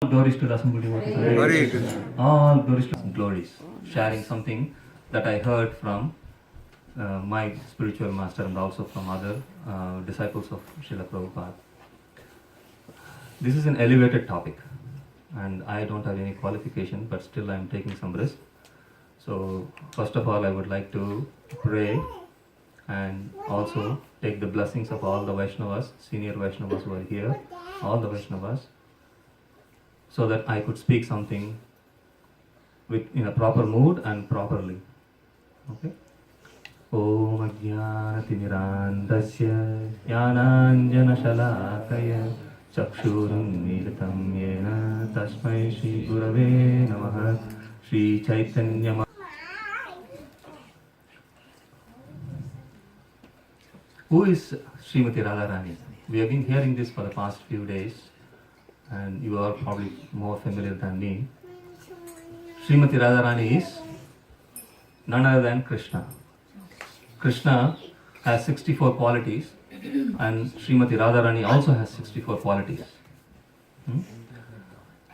Glories to Dasambudi. Hare Krishna. All glories to glories. Sharing something that I heard from my spiritual master and also from other disciples of Srila Prabhupada. This is an elevated topic and I don't have any qualification, but still I am taking some risk. So first of all, I would like to pray and also take the blessings of all the Vaishnavas, senior Vaishnavas who are here, all the Vaishnavas, so that I could speak something in a proper mood and properly. Okay? Om Ajnanatirandasya Jnananjana Shalakaya Chakshurun Militam Yena Tasmai Shri Gurave Namaha Shri Chaitanya. Who is Srimati Radharani? We have been hearing this for the past few days, and you are probably more familiar than me. Srimati Radharani is none other than Krishna. Krishna has 64 qualities, and Srimati Radharani also has 64 qualities.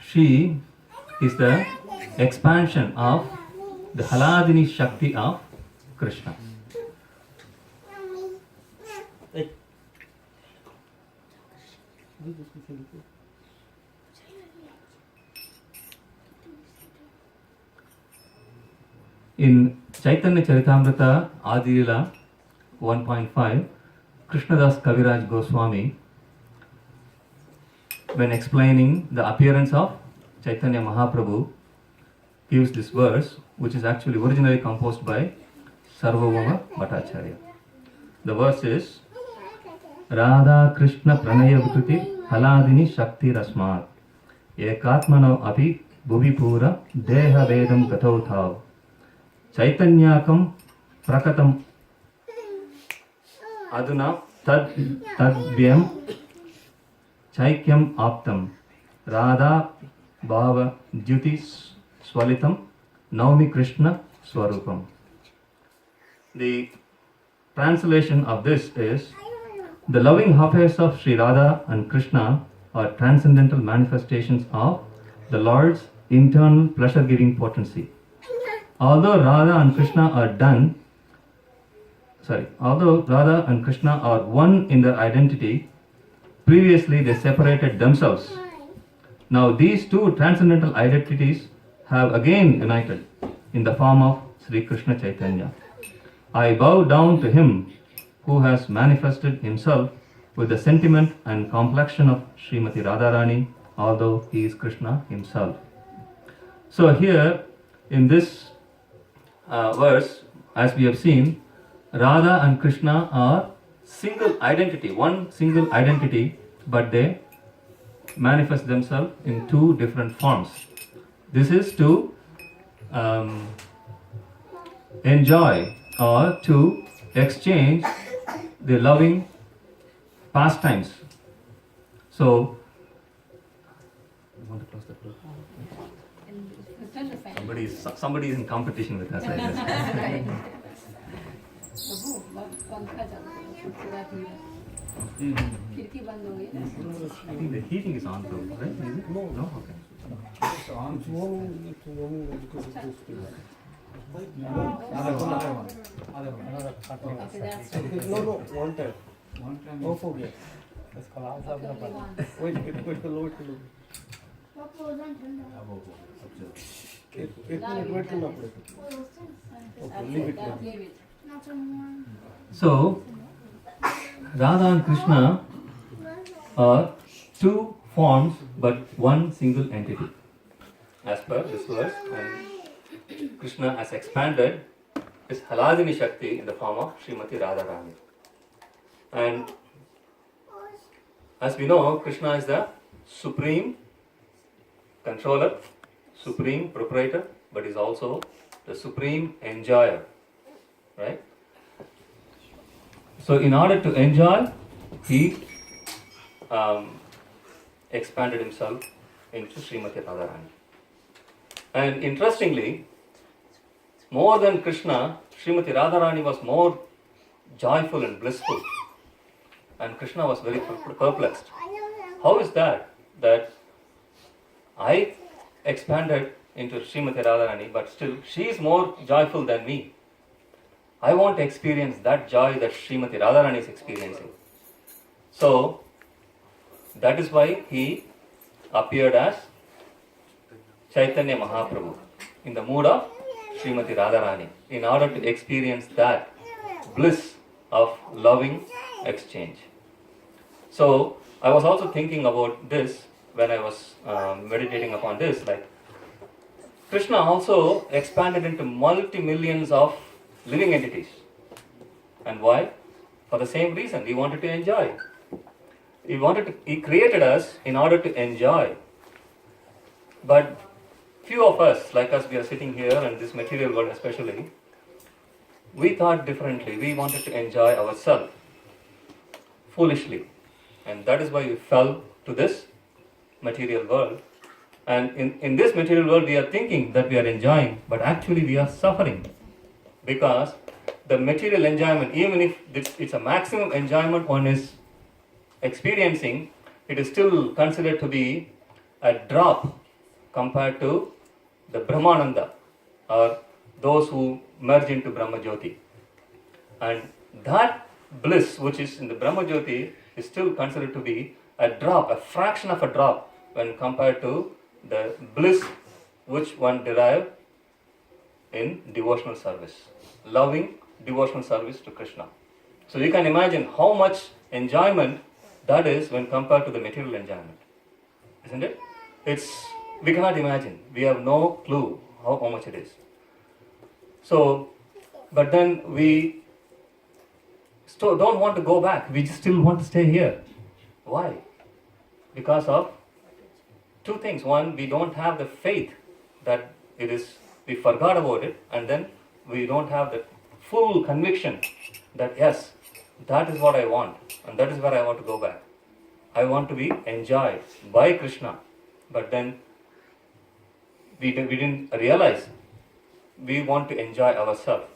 She is the expansion of the Haladini Shakti of Krishna. In Chaitanya Charitamrita Adilila 1.5, Krishnadas Kaviraj Goswami, when explaining the appearance of Chaitanya Mahaprabhu, gives this verse, which is actually originally composed by Sarvabhauma Bhattacharya. The verse is Radha Krishna Pranaya Vikruti Haladini Shakti Rasmat Ekatmano Api Bhuvipura Deha Vedam Gatau Thav Chaitanyakam Prakatam Aduna Tadvyam Chaikyam Aptam Radha Bhava Jyuti Swalitam Naumi Krishna Swarupam. The translation of this is: the loving affairs of Sri Radha and Krishna are transcendental manifestations of the Lord's internal pleasure-giving potency. Although Radha and Krishna are one in their identity, previously they separated themselves. Now these two transcendental identities have again united in the form of Sri Krishna Chaitanya. I bow down to him who has manifested himself with the sentiment and complexion of Srimati Radharani, although he is Krishna himself. So here in this verse, as we have seen, Radha and Krishna are single identity, one single identity, but they manifest themselves in two different forms. This is to enjoy or to exchange the loving pastimes. So, you want to close the door? Somebody is in competition with us, I guess. I think the heating is on too, right? Is it? No, okay. It's on. No, one time. Oh, forget. Wait, the load to look. So, Radha and Krishna are two forms but one single entity. As per this verse, and Krishna has expanded his Haladini Shakti in the form of Srimati Radharani. And as we know, Krishna is the supreme controller, supreme proprietor, but is also the supreme enjoyer. Right? So in order to enjoy, he expanded himself into Srimati Radharani. And interestingly, more than Krishna, Srimati Radharani was more joyful and blissful. And Krishna was very perplexed. How is that I expanded into Srimati Radharani, but still she is more joyful than me. I want to experience that joy that Srimati Radharani is experiencing. So that is why he appeared as Chaitanya Mahaprabhu in the mood of Srimati Radharani in order to experience that bliss of loving exchange. So I was also thinking about this when I was meditating upon this, like Krishna also expanded into multi-millions of living entities. And why? For the same reason, he wanted to enjoy. He created us in order to enjoy. But few of us, like us, we are sitting here and this material world especially, we thought differently. We wanted to enjoy ourselves foolishly. And that is why we fell to this material world. And in this material world, we are thinking that we are enjoying, but actually we are suffering. Because the material enjoyment, even if it's a maximum enjoyment one is experiencing, it is still considered to be a drop compared to the Brahmananda, or those who merge into Brahma Jyoti. And that bliss which is in the Brahma Jyoti is still considered to be a drop, a fraction of a drop when compared to the bliss which one derive in devotional service, loving devotional service to Krishna. So you can imagine how much enjoyment that is when compared to the material enjoyment, isn't it? We cannot imagine. We have no clue how much it is. So, but then we don't want to go back. We just still want to stay here. Why? Because of two things. One, we don't have the faith that we forgot about it, and then we don't have the full conviction that yes, that is what I want, and that is where I want to go back. I want to be enjoyed by Krishna. But then we didn't realize we want to enjoy ourselves.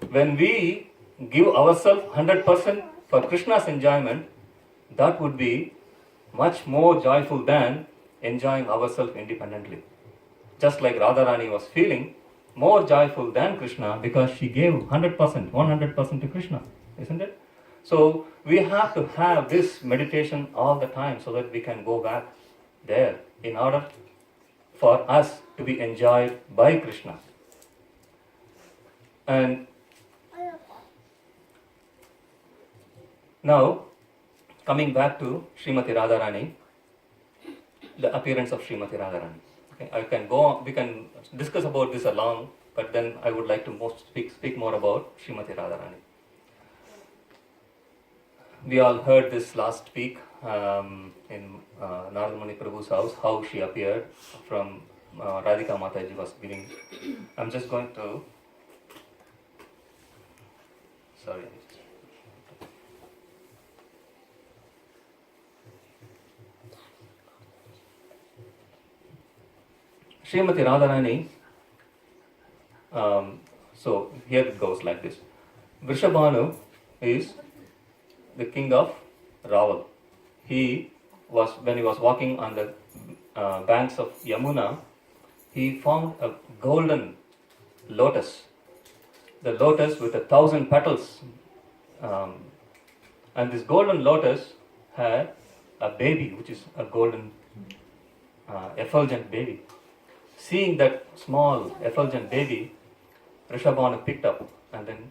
When we give ourselves 100% for Krishna's enjoyment, that would be much more joyful than enjoying ourselves independently. Just like Radharani was feeling more joyful than Krishna because she gave 100% to Krishna, isn't it? So we have to have this meditation all the time so that we can go back there in order for us to be enjoyed by Krishna. And now, coming back to Srimati Radharani, the appearance of Srimati Radharani. Okay, we can discuss about this along, but then I would like to speak more about Srimati Radharani. We all heard this last week in Narada Muni Prabhu's house, how she appeared from Radhika Mataji was giving. I'm just going to, sorry. Srimati Radharani, so here it goes like this. Vrishabhanu is the king of Raval. When he was walking on the banks of Yamuna, he found a golden lotus. The lotus with 1,000 petals. And this golden lotus had a baby, which is a golden effulgent baby. Seeing that small effulgent baby, Rishabhanu picked up and then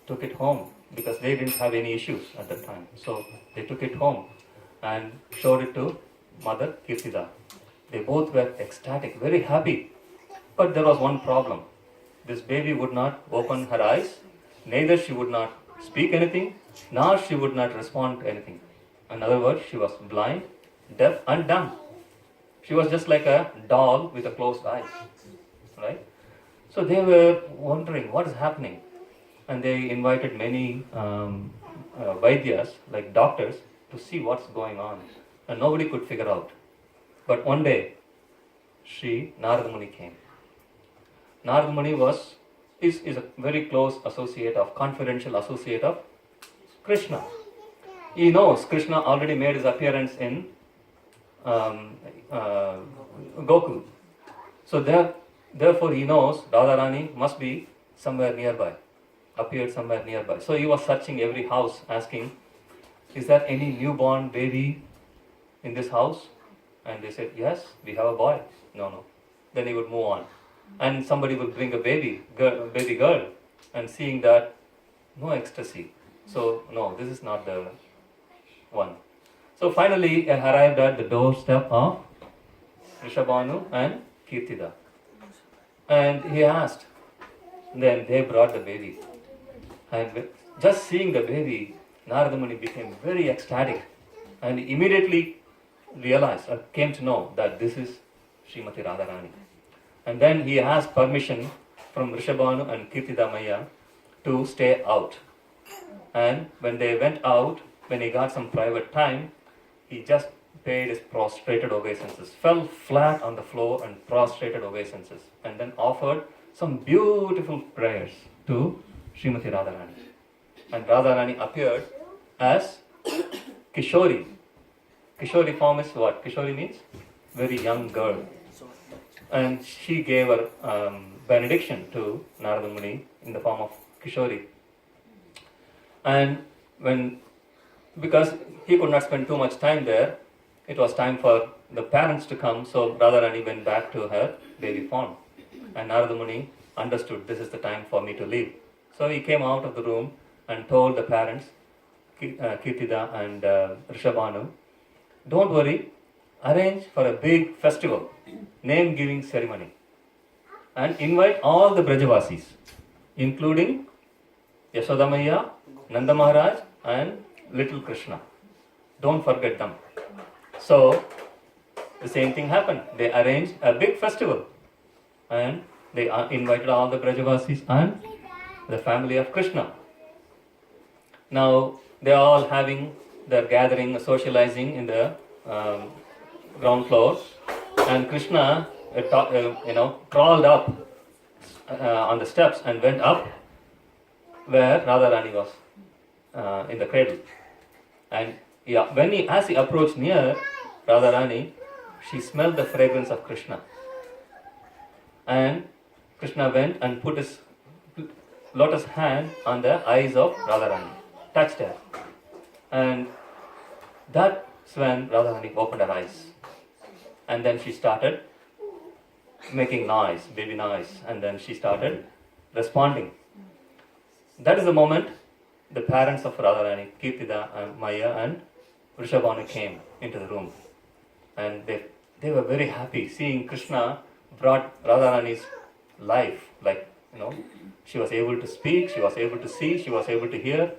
took it home because they didn't have any issues at that time. So they took it home and showed it to Mother Kirtida. They both were ecstatic, very happy. But there was one problem. This baby would not open her eyes, neither she would not speak anything, nor she would not respond to anything. In other words, she was blind, deaf and dumb. She was just like a doll with a closed eyes, right? So they were wondering what is happening, and they invited many Vaidyas, like doctors, to see what's going on, and nobody could figure out. But one day, Narada Muni came. Narada Muni is a very close associate confidential associate of Krishna. He knows Krishna already made his appearance in Gokul. So therefore he knows Radharani must be somewhere nearby, appeared somewhere nearby. So he was searching every house, asking, is there any newborn baby in this house? And they said, yes, we have a boy. No. Then he would move on. And somebody would bring a baby girl, and seeing that, no ecstasy. So, no, this is not the one. So finally, he arrived at the doorstep of Rishabhanu and Kirtida. And he asked. Then they brought the baby. And just seeing the baby, Narada Muni became very ecstatic. And immediately realized, or came to know that this is Srimati Radharani. And then he asked permission from Rishabhanu and Kirtida Maya to stay out. And when they went out, when he got some private time, he just paid his prostrated obeisances, fell flat on the floor and prostrated obeisances, and then offered some beautiful prayers to Srimati Radharani. And Radharani appeared as Kishori. Kishori form is what? Kishori means very young girl. And she gave her benediction to Narada Muni in the form of Kishori. And because he could not spend too much time there, it was time for the parents to come, so Radharani went back to her baby form. And Narada Muni understood, this is the time for me to leave. So he came out of the room and told the parents, Kirtida and Rishabhanu, don't worry, arrange for a big festival, name-giving ceremony, and invite all the Brajavasis, including Yashodamaya, Nanda Maharaj, and little Krishna. Don't forget them. So, the same thing happened. They arranged a big festival, and they invited all the Brajavasis and the family of Krishna. Now, they are all having their gathering, socializing in the ground floor, and Krishna, crawled up on the steps and went up where Radharani was in the cradle. And as he approached near Radharani, she smelled the fragrance of Krishna. And Krishna went and put his lotus hand on the eyes of Radharani, touched her. And that's when Radharani opened her eyes. And then she started making noise, baby noise, and then she started responding. That is the moment the parents of Radharani, Kirtida and Maya and Rishabhanu came into the room. And they were very happy seeing Krishna brought Radharani's life. She was able to speak, she was able to see, she was able to hear,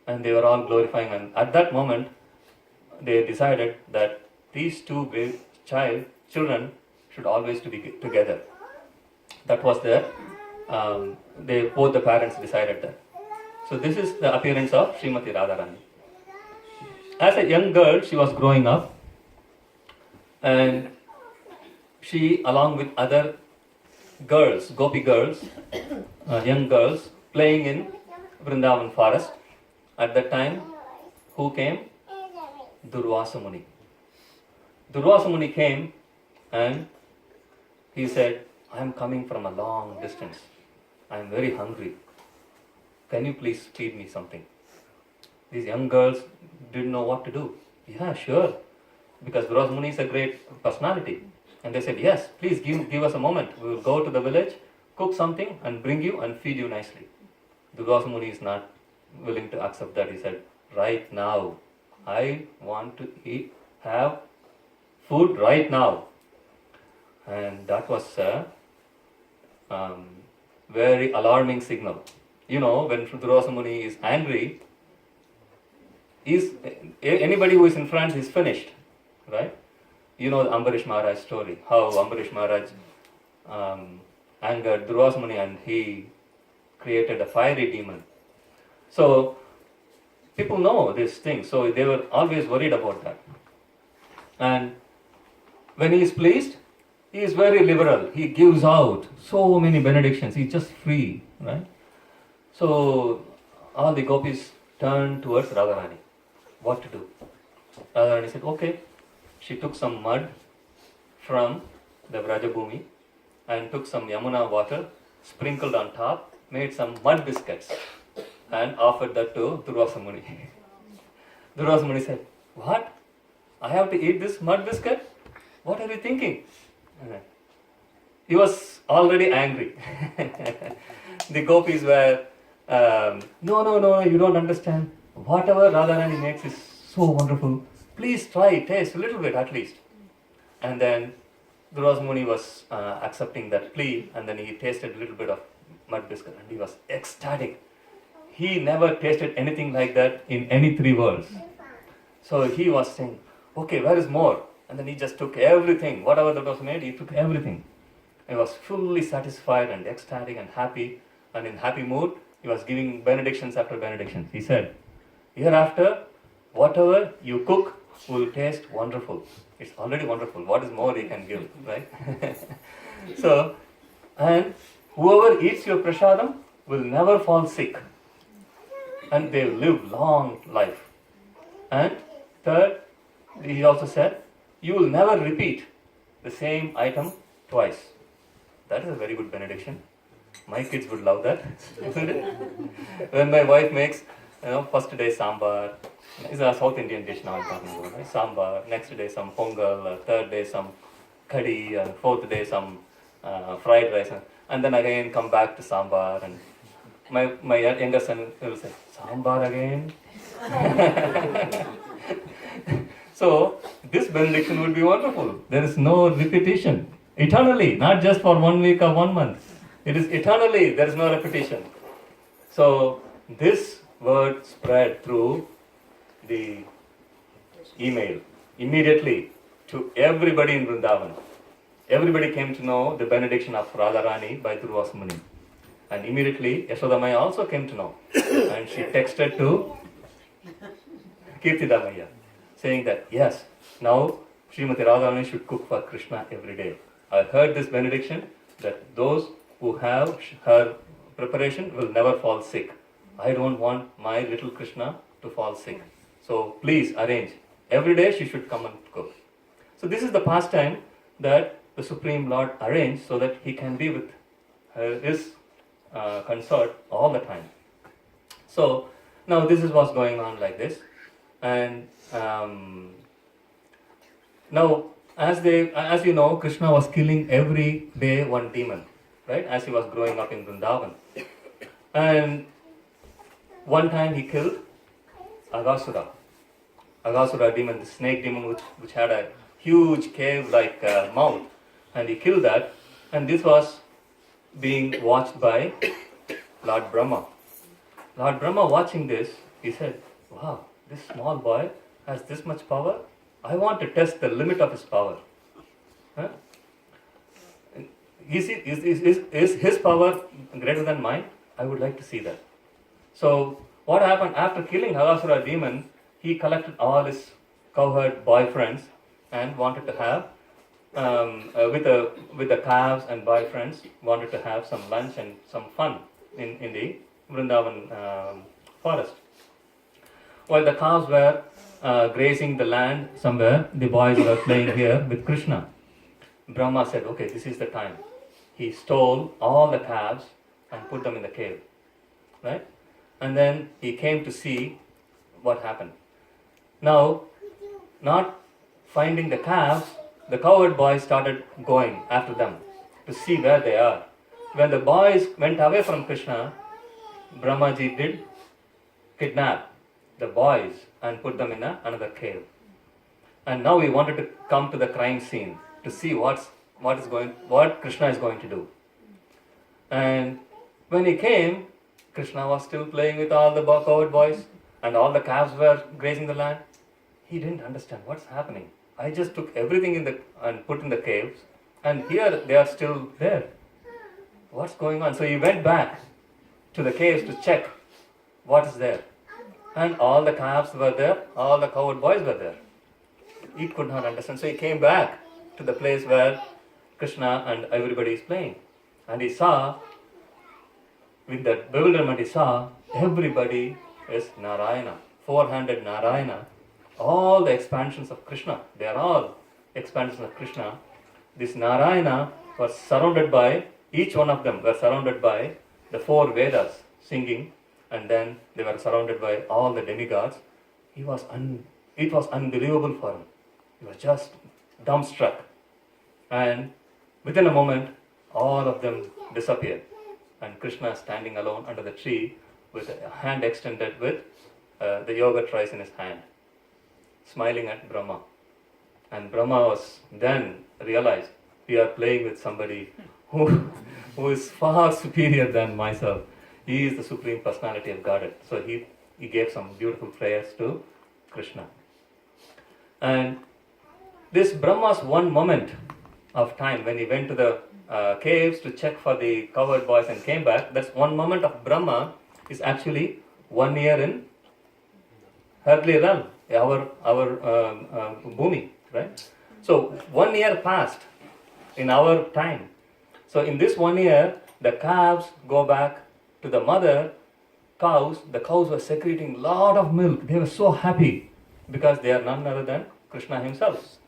and they were all glorifying. And at that moment, they decided that these two children should always be together. That was both the parents decided that. So this is the appearance of Srimati Radharani. As a young girl, she was growing up, and she, along with other girls, gopi girls, young girls, playing in Vrindavan forest. At that time, who came? Durvasa Muni. Durvasa Muni came and he said, I am coming from a long distance. I am very hungry. Can you please feed me something? These young girls didn't know what to do. Yeah, sure. Because Durvasa Muni is a great personality. And they said, yes, please give us a moment. We will go to the village, cook something and bring you and feed you nicely. Durvasa Muni is not willing to accept that. He said, right now, I want to have food right now. And that was a very alarming signal. When Durvasa Muni is angry, anybody who is in front is finished, right? You know the Ambarish Maharaj story, how Ambarish Maharaj angered Durvasa Muni and he created a fiery demon. So, people know this thing, so they were always worried about that. And when he is pleased, he is very liberal. He gives out so many benedictions. He's just free, right? So, all the gopis turned towards Radharani. What to do? Radharani said, okay. She took some mud, from the Vrajabhumi and took some Yamuna water, sprinkled on top, made some mud biscuits and offered that to Durvasa Muni. Durvasa Muni said, "What? I have to eat this mud biscuit? What are you thinking?" He was already angry. The gopis were, no, you don't understand. Whatever Radharani makes is so wonderful. Please try, taste a little bit at least. And then Durvasa Muni was accepting that plea, and then he tasted a little bit of mud biscuit and he was ecstatic. He never tasted anything like that in any three worlds. So he was saying, "Okay, where is more?" And then he just took everything, whatever that was made, he took everything. He was fully satisfied and ecstatic and happy, and in happy mood, he was giving benedictions after benedictions. He said, "Hereafter, whatever you cook will taste wonderful. It's already wonderful. What is more he can give, right?" So, and whoever eats your prasadam will never fall sick, and they will live long life. And third, he also said, you will never repeat the same item twice. That is a very good benediction. My kids would love that, isn't it? When my wife makes, first day sambar, it's a South Indian dish now I'm talking about, right? Sambar, next day some pongal, third day some curry, and fourth day some fried rice, and then again come back to sambar, and my younger son will say, "Sambar again?" So this benediction would be wonderful. There is no repetition. Eternally, not just for 1 week or 1 month. It is eternally, there is no repetition. So this word spread through the email immediately to everybody in Vrindavan. Everybody came to know the benediction of Radharani by Durvasa Muni. And immediately Yashodamaya also came to know. And she texted to Kirtidamaya, saying that, yes, now Srimati Radharani should cook for Krishna every day. I heard this benediction that those who have her preparation will never fall sick. I don't want my little Krishna to fall sick. So please arrange. Every day she should come and cook. So this is the pastime that the Supreme Lord arranged so that he can be with his consort all the time. So now this is what's going on like this. And now, as you know, Krishna was killing every day one demon, right? As he was growing up in Vrindavan. And one time he killed Aghasura. Aghasura demon, the snake demon which had a huge cave-like mouth. And he killed that. And this was being watched by Lord Brahma. Lord Brahma watching this, he said, "Wow, this small boy has this much power. I want to test the limit of his power. Huh? Is his power greater than mine? I would like to see that." So what happened after killing Aghasura demon? He collected all his cowherd boyfriends and wanted to have with the calves and boyfriends, wanted to have some lunch and some fun in the Vrindavan forest. While the cows were grazing the land somewhere, the boys were playing here with Krishna. Brahma said, "Okay, this is the time." He stole all the calves and put them in the cave, right? And then he came to see what happened. Now, not finding the calves, the cowherd boys started going after them to see where they are. When the boys went away from Krishna, Brahmaji did kidnap the boys and put them in another cave. And now he wanted to come to the crime scene to see what Krishna is going to do. And when he came, Krishna was still playing with all the cowherd boys, and all the calves were grazing the land. He didn't understand what's happening. I just took everything and put in the caves, and here they are still there. What's going on? So he went back to the caves to check what is there. And all the calves were there, all the cowherd boys were there. He could not understand. So he came back to the place where Krishna and everybody is playing. And he saw, with that bewilderment, he saw everybody is Narayana, 400 Narayana, all the expansions of Krishna. They are all expansions of Krishna. this Narayana was surrounded by, each one of them were surrounded by the 4 Vedas singing, and then they were surrounded by all the demigods. It was unbelievable for him. He was just dumbstruck. And within a moment, all of them disappeared. And Krishna standing alone under the tree with a hand extended with the yoga trice in his hand, smiling at Brahma. And Brahma was then realized, we are playing with somebody who is far superior than myself. He is the Supreme Personality of Godhead. So he gave some beautiful prayers to Krishna. And this Brahma's one moment of time when he went to the caves to check for the cowherd boys and came back, that's one moment of Brahma is actually 1 year in earthly realm, our Bhumi, right? So 1 year passed in our time. So in this 1 year, the calves go back to the mother cows. The cows were secreting a lot of milk. They were so happy because they are none other than Krishna himself.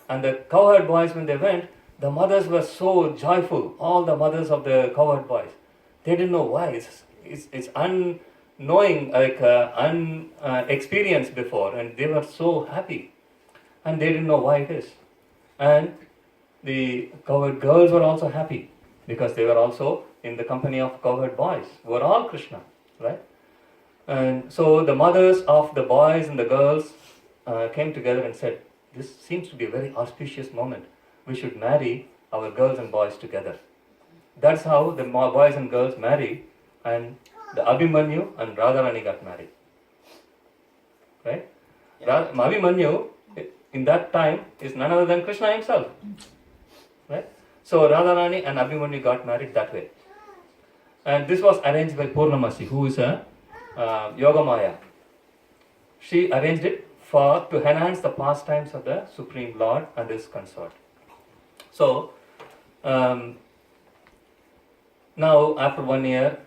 And the cowherd boys, when they went, the mothers were so joyful. All the mothers of the cowherd boys, they didn't know why. It's unknowing, like unexperienced before, and they were so happy, and they didn't know why it is. And the cowherd girls were also happy because they were also in the company of cowherd boys, who were all Krishna, right? And so the mothers of the boys and the girls came together and said, this seems to be a very auspicious moment. We should marry our girls and boys together. That's how the boys and girls married, and the Abhimanyu and Radharani got married. Right? Yeah. Abhimanyu, in that time, is none other than Krishna himself. Right? So Radharani and Abhimanyu got married that way. And this was arranged by Purnamasi, who is a Yogamaya. She arranged it to enhance the pastimes of the Supreme Lord and his consort. So, now after 1 year,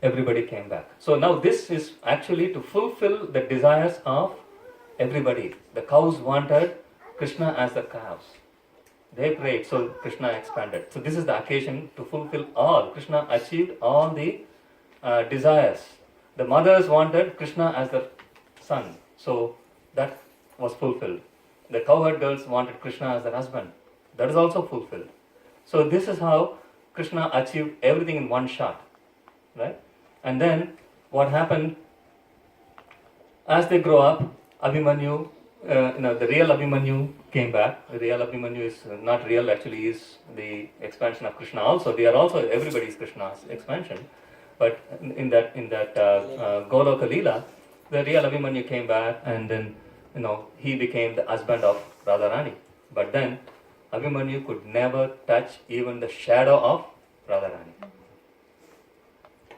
everybody came back. So now this is actually to fulfill the desires of everybody. The cows wanted Krishna as the cows. They prayed, so Krishna expanded. So this is the occasion to fulfill all. Krishna achieved all the desires. The mothers wanted Krishna as the son. So that was fulfilled. The cowherd girls wanted Krishna as their husband. That is also fulfilled. So this is how Krishna achieved everything in one shot. Right? And then what happened, as they grow up, Abhimanyu, the real Abhimanyu came back. The real Abhimanyu is not real, actually is the expansion of Krishna also. They are also, everybody is Krishna's expansion. But in that Goloka Leela, the real Abhimanyu came back, and then he became the husband of Radharani. But then Abhimanyu could never touch even the shadow of Radharani.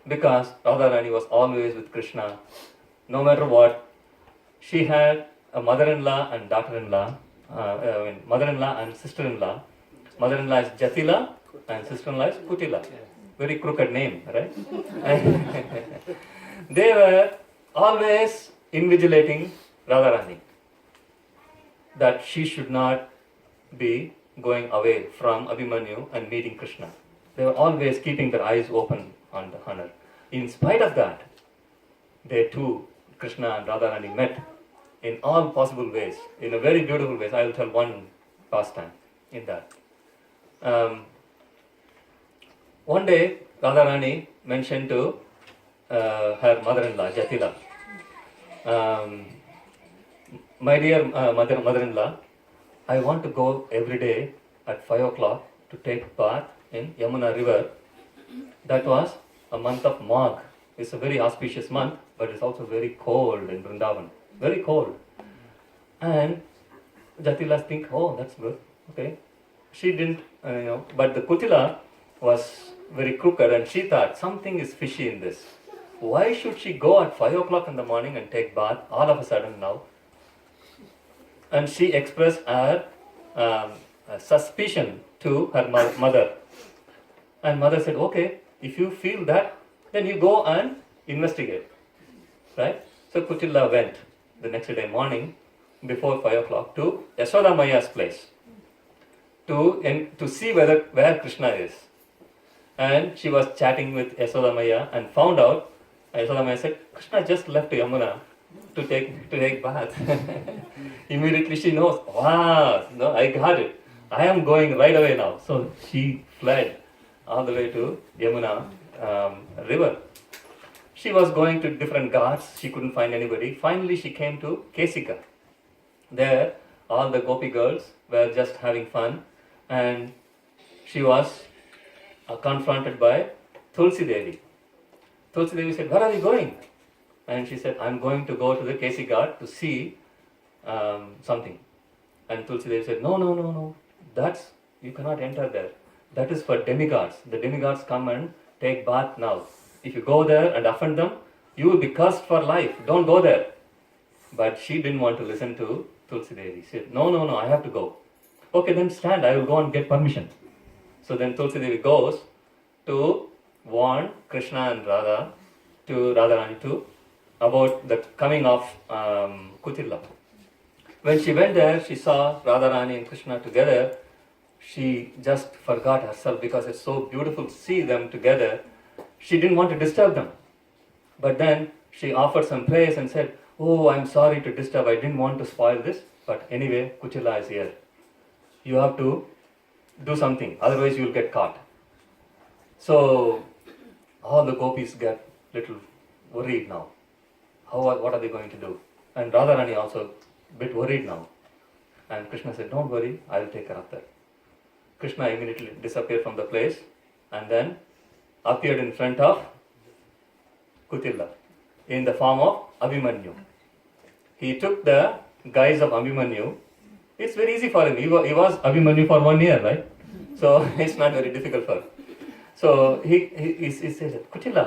Because Radharani was always with Krishna, no matter what. She had a mother-in-law and daughter-in-law, mother-in-law and sister-in-law. Mother-in-law is Jatila and sister-in-law is Kutila. Very crooked name, right? They were always invigilating Radharani, that she should not be going away from Abhimanyu and meeting Krishna. They were always keeping their eyes open on her. In spite of that, they too, Krishna and Radharani, met in all possible ways, in a very beautiful ways. I will tell one pastime in that. One day, Radharani mentioned to her mother-in-law, Jatila, my dear mother-in-law, I want to go every day at 5 o'clock to take bath in Yamuna river. That was a month of Magh. It's a very auspicious month, but it's also very cold in Vrindavan. Very cold. And Jatila think, oh, that's good. Okay. She didn't, but the Kutila was very crooked, and she thought something is fishy in this. Why should she go at 5 o'clock in the morning and take bath all of a sudden now? And she expressed her suspicion to her mother. And mother said, okay, if you feel that, then you go and investigate. Right? So Kutila went the next day morning before 5 o'clock to Yashoda Maya's place. to see where Krishna is. And she was chatting with Yasodamaya and found out, Yasodamaya said, Krishna just left Yamuna to take bath. Immediately she knows, wow, no, I got it. I am going right away now. So she fled all the way to Yamuna river. She was going to different ghats. She couldn't find anybody. Finally, she came to Kesika. There, all the gopi girls were just having fun, and she was confronted by Tulsi Devi. Tulsi Devi said, "Where are you going?" And she said, "I'm going to go to the Kesi Ghat to see something." And Tulsi Devi said, "No. That's you cannot enter there. That is for demigods. The demigods come and take bath now. If you go there and offend them, you will be cursed for life. Don't go there." But she didn't want to listen to Tulsi Devi. She said, "No, I have to go." "Okay, then stand. I will go and get permission." So then Tulsi Devi goes to warn Krishna and Radha to Radharani too about the coming of Kutilla. When she went there, she saw Radharani and Krishna together. She just forgot herself because it's so beautiful to see them together. She didn't want to disturb them. But then she offered some praise and said, "Oh, I'm sorry to disturb. I didn't want to spoil this. But anyway, Kutilla is here. You have to do something. Otherwise, you will get caught." So all the gopis get little worried now. What are they going to do? And Radharani also a bit worried now. And Krishna said, "Don't worry, I will take care of that." Krishna immediately disappeared from the place and then appeared in front of Kutilla in the form of Abhimanyu. He took the guise of Abhimanyu. It's very easy for him. He was Abhimanyu for 1 year, right? So it's not very difficult for him. So he said, "Kutilla,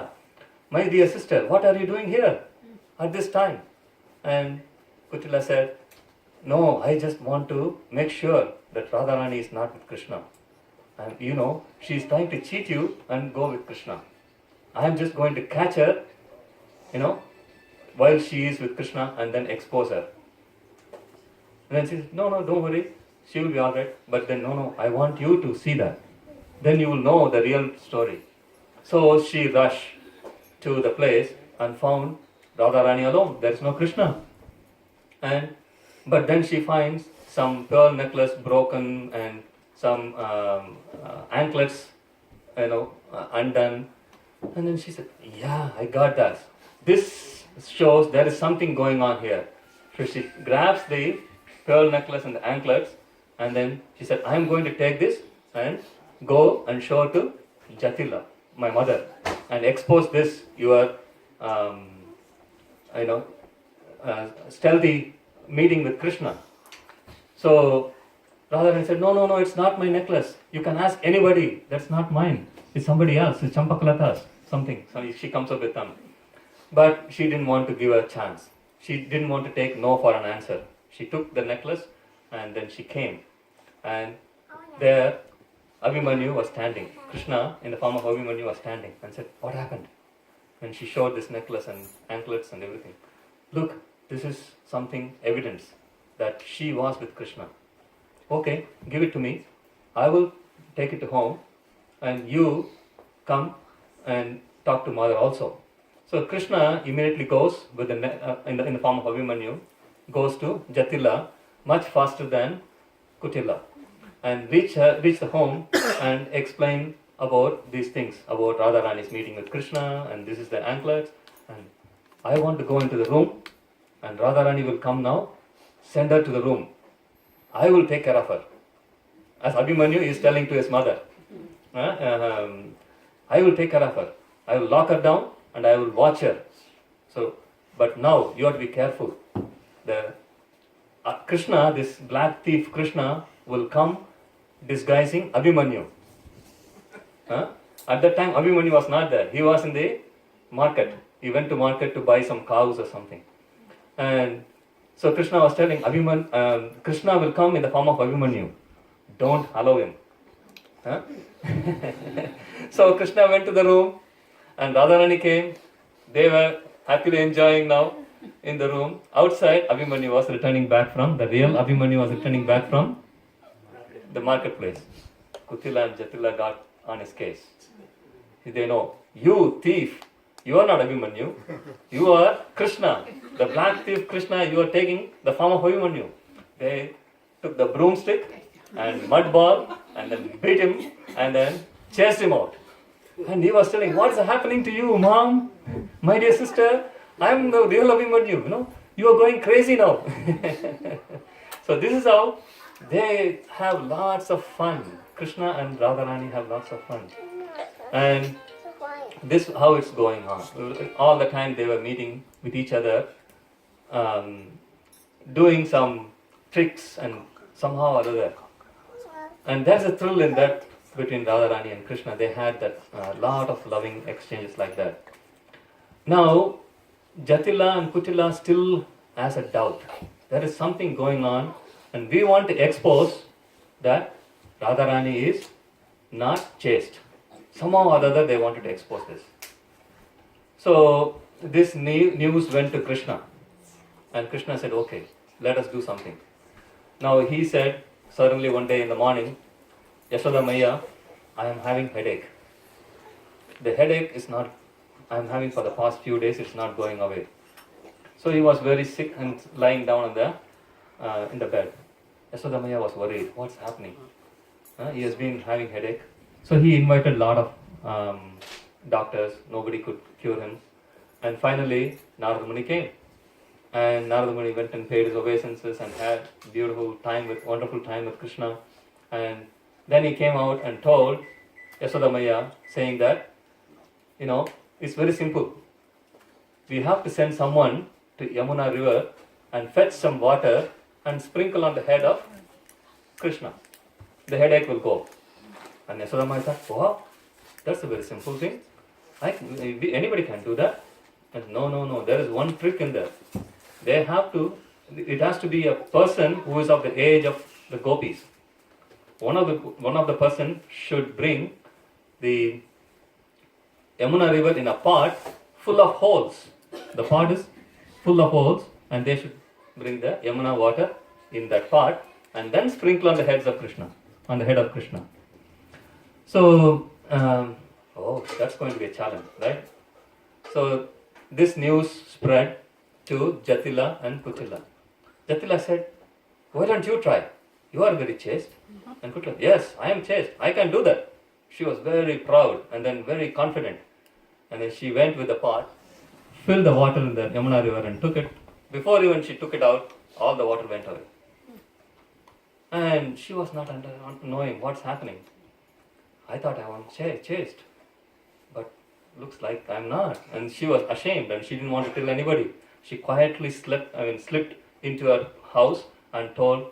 my dear sister, what are you doing here at this time?" And Kutilla said, "No, I just want to make sure that Radharani is not with Krishna. And she is trying to cheat you and go with Krishna. I am just going to catch her, while she is with Krishna and then expose her." And then she said, "No, don't worry, she will be alright. But then, no, I want you to see that. Then you will know the real story." So she rushed to the place and found Radharani alone. There is no Krishna. But then she finds some pearl necklace broken and some anklets, undone. And then she said, "Yeah, I got that. This shows there is something going on here." So she grabs the pearl necklace and the anklets, and then she said, "I am going to take this and go and show to Jatila, my mother, and expose this your stealthy meeting with Krishna." So Radharani said, No, it's not my necklace. You can ask anybody. That's not mine. It's somebody else. It's Champakalata's, something. So she comes up with them. But she didn't want to give a chance. She didn't want to take no for an answer. She took the necklace and then she came. And there Abhimanyu was standing. Krishna in the form of Abhimanyu was standing and said, "What happened?" And she showed this necklace and anklets and everything. "Look, this is something evidence that she was with Krishna." "Okay, give it to me. I will take it to home and you come and talk to mother also." So Krishna immediately goes with in the form of Abhimanyu, goes to Jatila much faster than Kutilla and reach the home and explain about these things, about Radharani's meeting with Krishna, and this is the anklets, and I want to go into the room and Radharani will come now. Send her to the room. I will take care of her. As Abhimanyu is telling to his mother, I will take care of her. I will lock her down and I will watch her. So, but now you have to be careful. The Krishna, this black thief Krishna, will come disguising Abhimanyu. At that time, Abhimanyu was not there. He was in the market. He went to market to buy some cows or something. And so Krishna was telling Krishna will come in the form of Abhimanyu. Don't allow him. So Krishna went to the room and Radharani came. They were happily enjoying now in the room. Outside, Abhimanyu was returning back from, the real Abhimanyu was returning back from the marketplace. Kutila and Jatila got on his case. They know, you thief, you are not Abhimanyu. You are Krishna. The black thief Krishna, you are taking the form of Abhimanyu. They took the broomstick and mud ball and then beat him and then chased him out. And he was telling, what's happening to you, mom? My dear sister, I'm the real Abhimanyu, you are going crazy now. So this is how they have lots of fun. Krishna and Radharani have lots of fun. And this is how it's going on. All the time they were meeting with each other, doing some tricks and somehow or other. And there's a thrill in that between Radharani and Krishna. They had that lot of loving exchanges like that. Now, Jatila and Kutila still has a doubt. There is something going on and we want to expose that Radharani is not chaste. Somehow or other they wanted to expose this. So this news went to Krishna. And Krishna said, okay, let us do something. Now he said, suddenly one day in the morning, Yashoda Maya, I am having headache. The headache is not, I am having for the past few days, it's not going away. So he was very sick and lying down in the bed. Yashoda Maya was worried, what's happening? He has been having headache. So he invited a lot of doctors, nobody could cure him. And finally, Narada Muni came. And Narada Muni went and paid his obeisances and had wonderful time with Krishna. And then he came out and told Yashoda Maya, saying that, it's very simple. We have to send someone to Yamuna river and fetch some water and sprinkle on the head of Krishna. The headache will go. And Yashoda Maya thought, wow, that's a very simple thing. Anybody can do that. And no, there is one trick in there. It has to be a person who is of the age of the gopis. One of the person should bring the Yamuna river in a pot full of holes. The pot is full of holes and they should bring the Yamuna water in that pot and then sprinkle on the head of Krishna. So, that's going to be a challenge, right? So this news spread to Jatila and Kutila. Jatila said, why don't you try? You are very chaste. And Kutila, yes, I am chaste. I can do that. She was very proud and then very confident. And then she went with the pot, filled the water in the Yamuna river and took it. Before even she took it out, all the water went away. And she was not knowing what's happening. I thought I was chaste. But looks like I'm not. And she was ashamed and she didn't want to tell anybody. She quietly slipped into her house and told